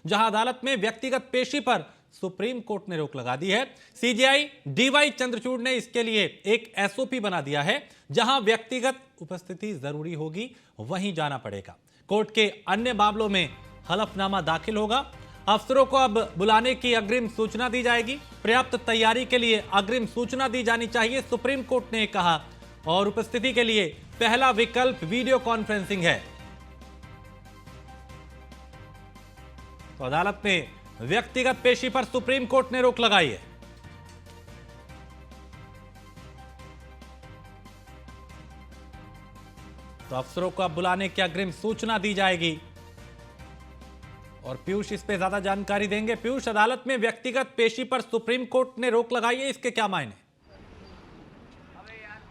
जहां अदालत में व्यक्तिगत पेशी पर सुप्रीम कोर्ट ने रोक लगा दी है। सीजेआई डीवाई चंद्रचूड़ ने इसके लिए एक एसओपी बना दिया है, जहां व्यक्तिगत उपस्थिति जरूरी होगी वहीं जाना पड़ेगा। कोर्ट के अन्य मामलों में हलफनामा दाखिल होगा। अफसरों को अब बुलाने की अग्रिम सूचना दी जाएगी। पर्याप्त तैयारी के लिए अग्रिम सूचना दी जानी चाहिए, सुप्रीम कोर्ट ने कहा। और उपस्थिति के लिए पहला विकल्प वीडियो कॉन्फ्रेंसिंग है। तो अदालत में व्यक्तिगत पेशी पर सुप्रीम कोर्ट ने रोक लगाई है। तो अफसरों को अब बुलाने की अग्रिम सूचना दी जाएगी और पीयूष इस पे ज्यादा जानकारी देंगे। पीयूष, अदालत में व्यक्तिगत पेशी पर सुप्रीम कोर्ट ने रोक लगाई है, इसके क्या मायने?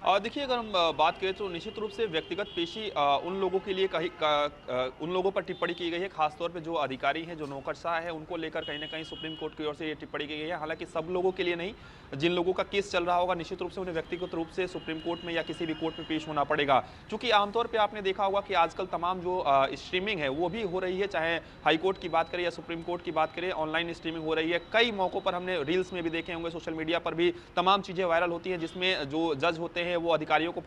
देखिए, अगर हम बात करें तो निश्चित रूप से व्यक्तिगत पेशी उन लोगों के लिए उन लोगों पर टिप्पणी की गई है, खासतौर पे जो अधिकारी हैं, जो नौकरशाह है, उनको लेकर कहीं ना कहीं सुप्रीम कोर्ट की ओर से ये टिप्पणी की गई है। हालांकि सब लोगों के लिए नहीं, जिन लोगों का केस चल रहा होगा निश्चित रूप से उन्हें व्यक्तिगत रूप से सुप्रीम कोर्ट में या किसी भी कोर्ट में पेश होना पड़ेगा। क्योंकि आमतौर पर आपने देखा होगा कि आजकल तमाम जो स्ट्रीमिंग है वो भी हो रही है, चाहे हाईकोर्ट की बात करें या सुप्रीम कोर्ट की बात करें, ऑनलाइन स्ट्रीमिंग हो रही है। कई मौकों पर हमने रील्स में भी देखे होंगे, सोशल मीडिया पर भी तमाम चीजें वायरल होती हैं, जिसमें जो जज होते हैं वो अधिकारियों को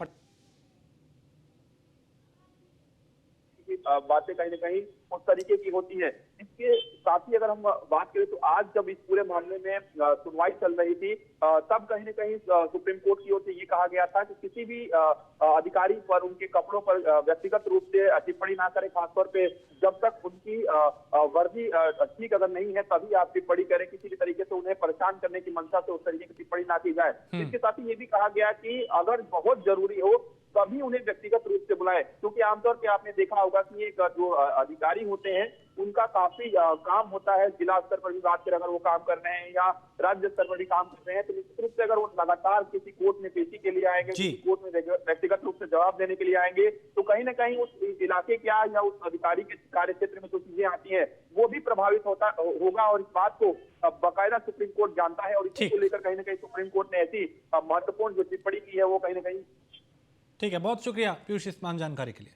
बातें कहीं ना कहीं उस तरीके की होती है। इसके साथ ही अगर हम बात करें तो आज जब इस पूरे मामले में सुनवाई चल रही थी, तब कहीं ना कहीं सुप्रीम कोर्ट की ओर से ये कहा गया था कि किसी भी अधिकारी पर, उनके कपड़ों पर व्यक्तिगत रूप से टिप्पणी ना करें, खासतौर पे जब तक उनकी वर्दी ठीक अगर नहीं है तभी आप टिप्पणी करें। किसी भी तरीके से उन्हें परेशान करने की मंशा से उस तरीके की टिप्पणी ना की जाए। इसके साथ ही ये भी कहा गया कि अगर बहुत जरूरी हो तभी उन्हें व्यक्तिगत रूप से बुलाएं, क्योंकि आमतौर पे आपने देखा होगा कि एक जो अधिकारी होते हैं उनका काफी काम होता है। जिला स्तर पर भी बात करें, अगर वो काम कर रहे हैं या राज्य स्तर पर भी काम कर रहे हैं, तो निश्चित रूप से अगर वो लगातार किसी कोर्ट में पेशी के लिए आएंगे, किसी कोर्ट में व्यक्तिगत रूप से जवाब देने के लिए आएंगे, तो कहीं ना कहीं उस इलाके क्या या उस अधिकारी के कार्य क्षेत्र में जो चीजें आती हैं वो भी प्रभावित होगा। और इस बात को बाकायदा सुप्रीम कोर्ट जानता है और इसी को लेकर कहीं ना कहीं सुप्रीम कोर्ट ने ऐसी महत्वपूर्ण जो टिप्पणी की है वो कहीं ना कहीं। ठीक है, बहुत शुक्रिया पीयूष इस जानकारी के लिए।